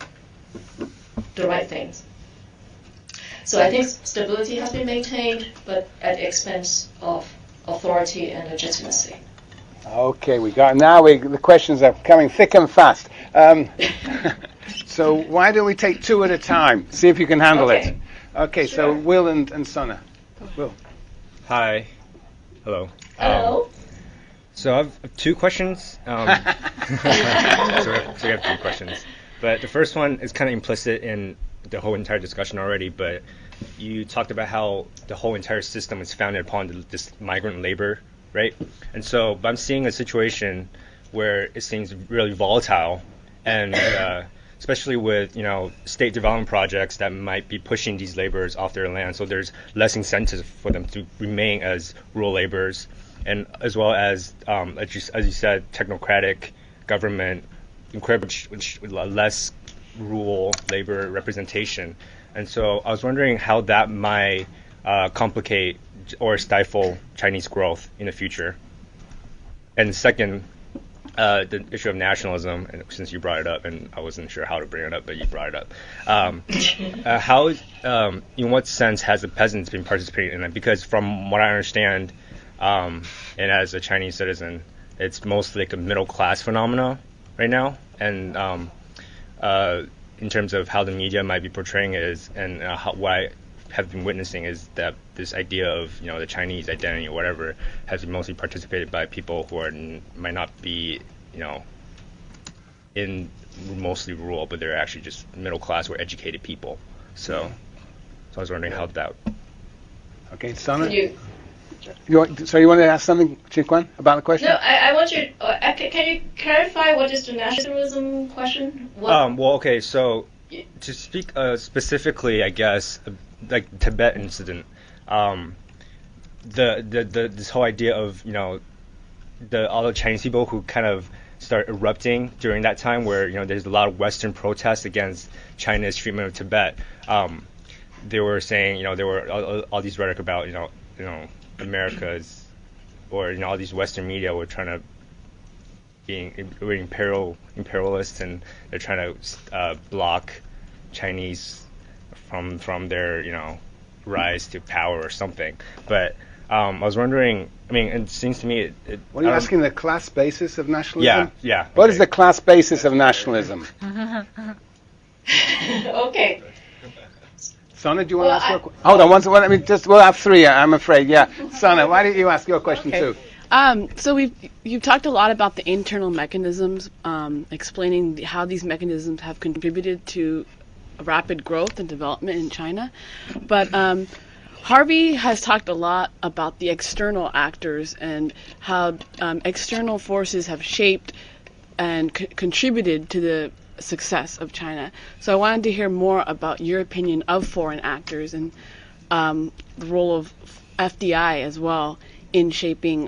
the right things. So I think stability has been maintained, but at the expense of authority and legitimacy. Okay, the questions are coming thick and fast. So why don't we take two at a time? See if you can handle it. Okay, sure. So Will and Sana. Will. Hi. Hello. Hello. So I have two questions. So we have three questions. But the first one is kind of implicit in the whole entire discussion already, but you talked about how the whole entire system is founded upon this migrant labor, right? And so I'm seeing a situation where it seems really volatile, and especially with state development projects that might be pushing these laborers off their land, so there's less incentive for them to remain as rural laborers, and as well as you said, technocratic government encourage less rural labor representation. And so I was wondering how that might complicate or stifle Chinese growth in the future. And second, the issue of nationalism, and since you brought it up, and I wasn't sure how to bring it up, but you brought it up. How, in what sense has the peasants been participating in it? Because from what I understand, and as a Chinese citizen, it's mostly like a middle class phenomena right now. And in terms of how the media might be portraying it is, and what I have been witnessing is that this idea of the Chinese identity or whatever has been mostly participated by people who might not be in mostly rural, but they're actually just middle class or educated people. So I was wondering how that. Okay, Sana. You want to ask something, Ching Kwan, about the question? No, I want you. Can you clarify what is the nationalism question? Well, okay. So to speak specifically, I guess, like the Tibet incident, this whole idea of all the Chinese people who kind of start erupting during that time, where there's a lot of Western protests against China's treatment of Tibet. They were saying there were all these rhetoric about America's, or all these Western media were trying to being imperialists, and they're trying to block Chinese from their rise to power or something. But I was wondering. I mean, it seems to me. What are you asking? The class basis of nationalism? Yeah. What is the class basis of nationalism? Okay. Sana, do you want Well, to ask your question? Hold on, let me just, we'll have three, I'm afraid, yeah. Sana, why don't you ask your question too? So you've talked a lot about the internal mechanisms, explaining how these mechanisms have contributed to rapid growth and development in China. But Harvey has talked a lot about the external actors and how external forces have shaped and contributed to the success of China. So I wanted to hear more about your opinion of foreign actors and the role of FDI as well in shaping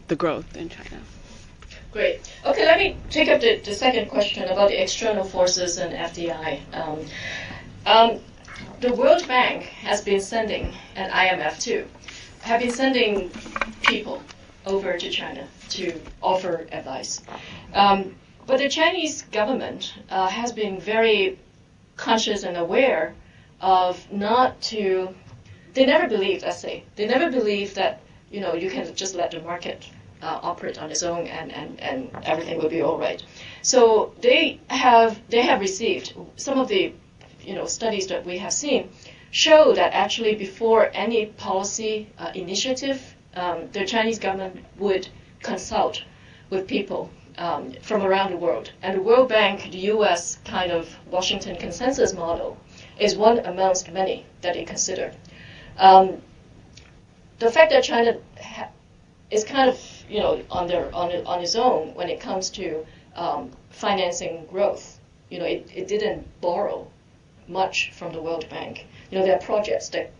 the growth in China. Great. Okay, let me take up the second question about the external forces and FDI. The World Bank has been sending, and IMF too, have been sending people over to China to offer advice. But the Chinese government has been very conscious and aware of they never believed, they never believed that, you can just let the market operate on its own and everything will be all right. So they have received some of the studies that we have seen show that actually before any policy initiative, the Chinese government would consult with people from around the world. And the World Bank, the U.S. kind of Washington consensus model, is one amongst many that they consider. The fact that China is kind of on its own when it comes to financing growth. It didn't borrow much from the World Bank. There are projects that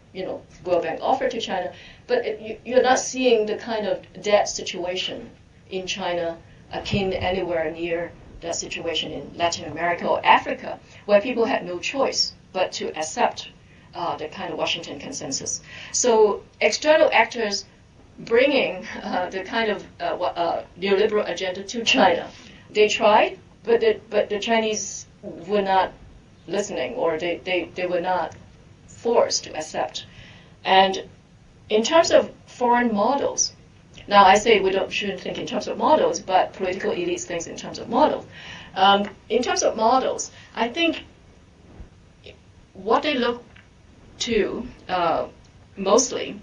World Bank offered to China, but you're not seeing the kind of debt situation in China akin anywhere near that situation in Latin America or Africa, where people had no choice but to accept the kind of Washington consensus. So external actors bringing the kind of neoliberal agenda to China, they tried, but the Chinese were not listening, or they were not forced to accept. And in terms of foreign models, now I say shouldn't think in terms of models, but political elites think in terms of models. In terms of models, I think what they look to mostly,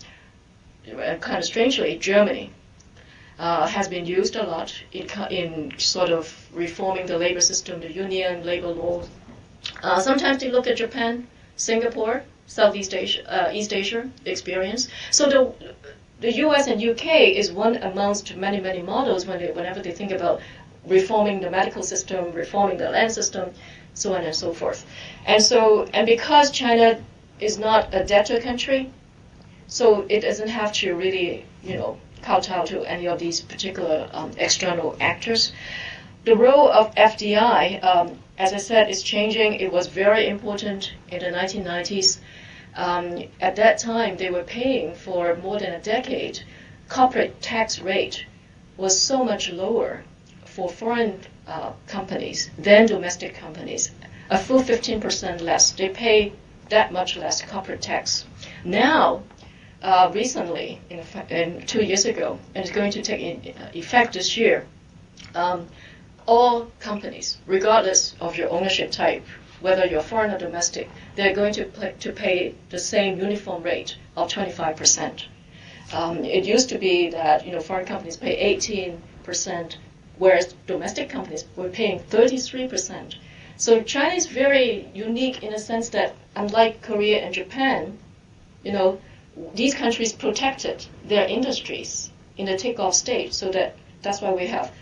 kind of strangely, Germany has been used a lot in sort of reforming the labor system, the union, labor law. Sometimes they look at Japan, Singapore, Southeast Asia, East Asia experience. So the U.S. and U.K. is one amongst many, many models whenever they think about reforming the medical system, reforming the land system, so on and so forth. And because China is not a debtor country, so it doesn't have to really, kowtow to any of these particular external actors. The role of FDI, as I said, is changing. It was very important in the 1990s. At that time, they were paying for more than a decade. Corporate tax rate was so much lower for foreign companies than domestic companies. A full 15% less. They pay that much less corporate tax. Now, recently, in 2 years ago, and it's going to take effect this year, all companies, regardless of your ownership type, whether you're foreign or domestic, they're going to pay the same uniform rate of 25%. It used to be that foreign companies pay 18%, whereas domestic companies were paying 33%. So China is very unique in a sense that, unlike Korea and Japan, these countries protected their industries in the takeoff stage. So that's why we have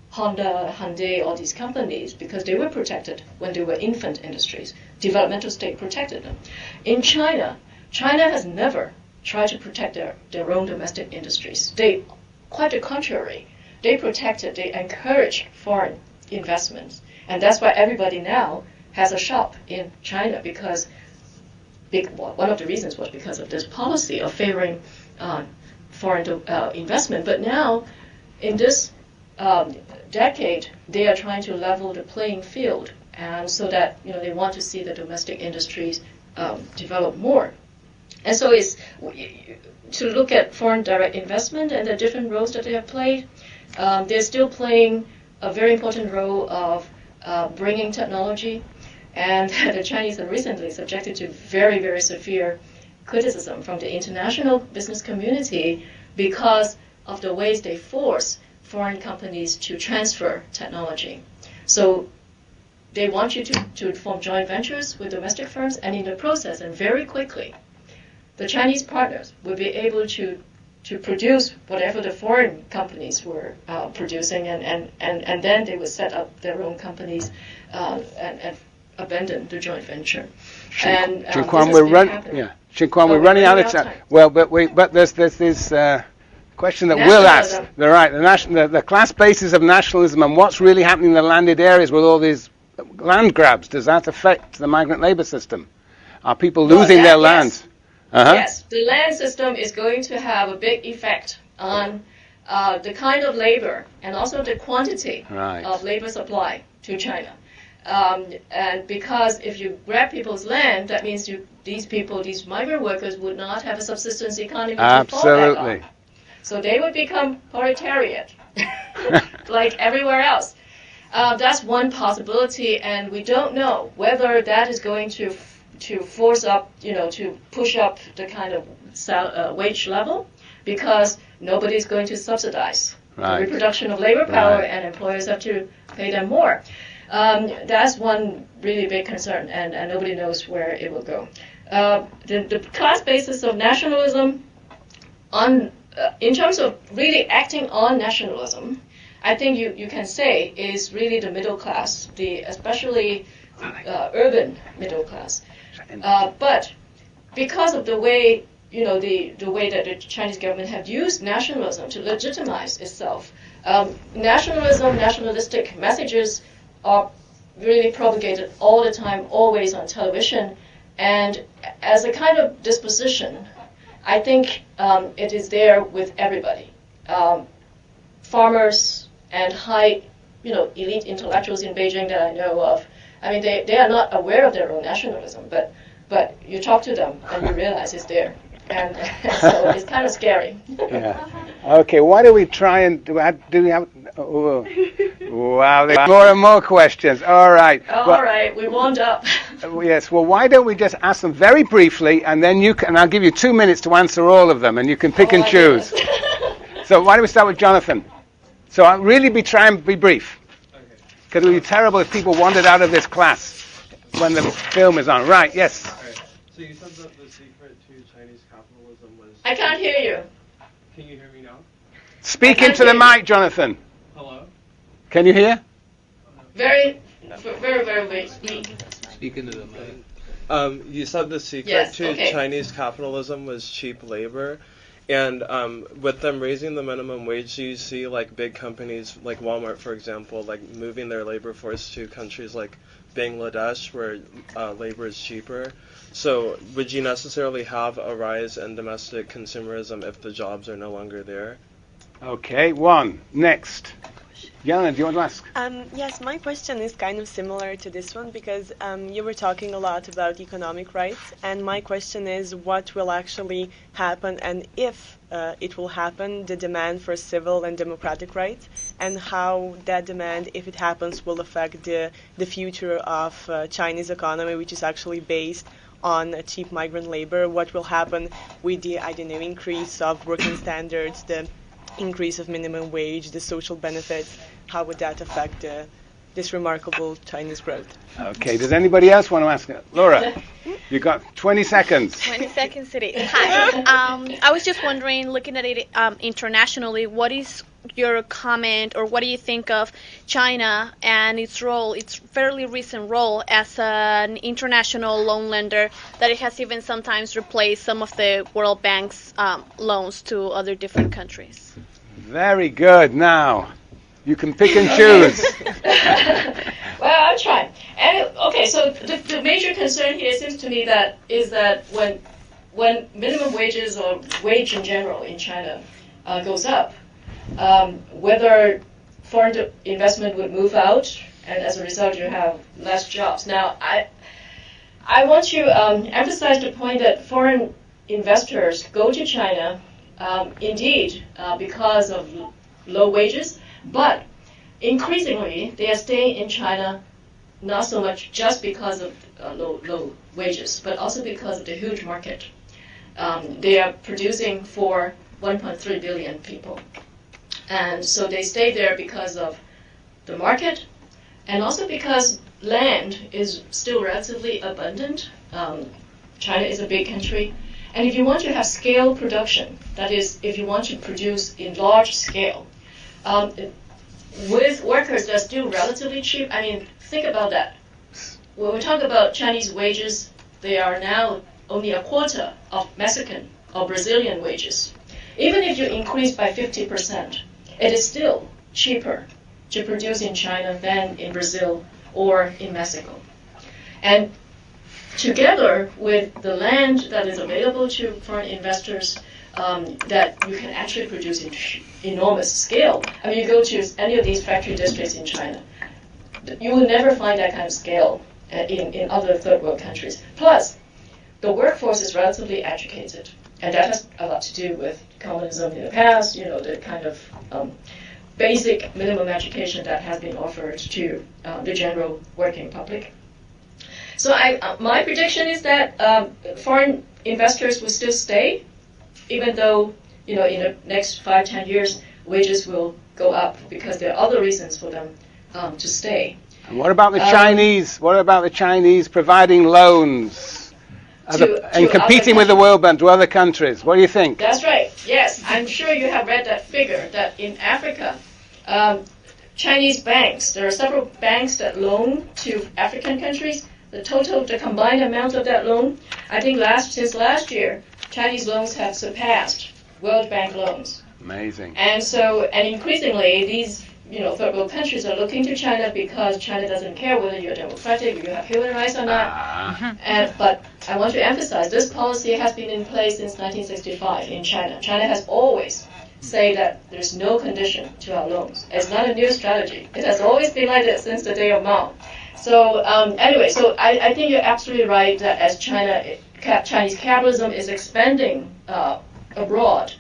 Honda, Hyundai, all these companies, because they were protected when they were infant industries. Developmental state protected them. In China has never tried to protect their own domestic industries. They, quite the contrary, they encouraged foreign investments. And that's why everybody now has a shop in China, because one of the reasons was because of this policy of favoring foreign investment. But now, in this decade, they are trying to level the playing field, and so that they want to see the domestic industries develop more. And so it's to look at foreign direct investment and the different roles that they have played. They're still playing a very important role of bringing technology. And the Chinese are recently subjected to very, very severe criticism from the international business community because of the ways they force foreign companies to transfer technology. So they want you to form joint ventures with domestic firms, and in the process, and very quickly, the Chinese partners will be able to produce whatever the foreign companies were producing, and then they would set up their own companies and abandon the joint venture. Ching Kwan, we're running out of time. Well, but there's this question that Will asked. They're right. The class basis of nationalism and what's really happening in the landed areas with all these land grabs. Does that affect the migrant labor system? Are people losing their land? Yes. Yes, the land system is going to have a big effect on the kind of labor and also the quantity of labor supply to China. And because if you grab people's land, that means these migrant workers would not have a subsistence economy to fall back on. So they would become proletariat, like everywhere else. That's one possibility, and we don't know whether that is going to force up, to push up the kind of wage level, because nobody's going to subsidize the reproduction of labor power, and employers have to pay them more. That's one really big concern, and nobody knows where it will go. The class basis of nationalism, in terms of really acting on nationalism, I think you can say is really the middle class, especially urban middle class. But because of the way, the way that the Chinese government have used nationalism to legitimize itself, nationalistic messages are really propagated all the time, always on television, and as a kind of disposition, I think it is there with everybody. Farmers and high, elite intellectuals in Beijing that I know of, I mean, they are not aware of their own nationalism, but you talk to them and you realize it's there. And so it's kind of scary. Yeah. Okay, why don't we try and do we have... Oh, wow, there's more and more questions. All right. All right, we warmed up. Yes, well, why don't we just ask them very briefly, and then and I'll give you 2 minutes to answer all of them, and you can pick and choose. So why don't we start with Jonathan? So I'll really try and be brief, because it would be terrible if people wandered out of this class when the film is on. Right, yes. All right. So you said that the secret to Chinese capitalism was... I can't hear you. Can you hear me now? Speak into the mic, Jonathan. Hello? Can you hear? Very, very weak. Speak into the mic. You said the secret to Chinese capitalism was cheap labor. And with them raising the minimum wage, you see like big companies like Walmart, for example, like moving their labor force to countries like Bangladesh where labor is cheaper. So would you necessarily have a rise in domestic consumerism if the jobs are no longer there? Okay, next. Yana, do you want to ask? Yes, my question is kind of similar to this one because you were talking a lot about economic rights, and my question is what will actually happen and if it will happen, the demand for civil and democratic rights, and how that demand, if it happens, will affect the future of Chinese economy, which is actually based on cheap migrant labor. What will happen with the, increase of working standards, the increase of minimum wage, the social benefits, how would that affect this remarkable Chinese growth? Okay, does anybody else want to ask it? Laura, you got 20 seconds. 20 seconds it is. Hi. I was just wondering, looking at it internationally, what is your comment or what do you think of China and its role, its fairly recent role as an international loan lender, that it has even sometimes replaced some of the World Bank's loans to other different countries? Very good. Now, you can pick and choose. Well, I'll try. Okay, so the major concern here seems to me is that when minimum wages or wage in general in China goes up, whether foreign investment would move out, and as a result you have less jobs. Now, I want to emphasize the point that foreign investors go to China, indeed, because of low wages, but increasingly they are staying in China not so much just because of low wages, but also because of the huge market. They are producing for 1.3 billion people. And so they stay there because of the market, and also because land is still relatively abundant. China is a big country. And if you want to have scale production, that is, if you want to produce in large scale, with workers that are still relatively cheap, I mean, think about that. When we talk about Chinese wages, they are now only a quarter of Mexican or Brazilian wages. Even if you increase by 50%, it is still cheaper to produce in China than in Brazil or in Mexico. And together with the land that is available to foreign investors, that you can actually produce in enormous scale. I mean, you go to any of these factory districts in China, you will never find that kind of scale in other third world countries. Plus, the workforce is relatively educated, and that has a lot to do with communism in the past, the kind of basic minimum education that has been offered to the general working public. So my prediction is that foreign investors will still stay, even though in the next 5-10 years wages will go up because there are other reasons for them to stay. And what about the Chinese? What about the Chinese providing loans and competing with the World Bank to other countries? What do you think? That's right. Yes, I'm sure you have read that figure that in Africa, Chinese banks, there are several banks that loan to African countries. The combined amount of that loan, I think since last year, Chinese loans have surpassed World Bank loans. Amazing. And increasingly, these third world countries are looking to China because China doesn't care whether you're democratic, you have human rights or not. But I want to emphasize, this policy has been in place since 1965 in China. China has always said that there's no condition to our loans. It's not a new strategy. It has always been like that since the day of Mao. So anyway, I think you're absolutely right that as Chinese capitalism is expanding abroad,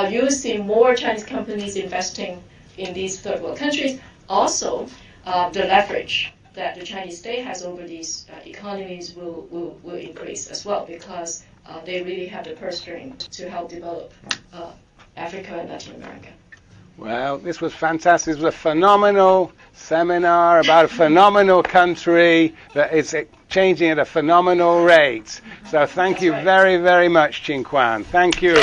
you will see more Chinese companies investing in these third world countries. Also, the leverage that the Chinese state has over these economies will increase as well, because they really have the purse string to help develop Africa and Latin America. Well, this was fantastic. This was a phenomenal seminar about a phenomenal country that is changing at a phenomenal rate. So thank you very, very much, Ching Kwan. Thank you.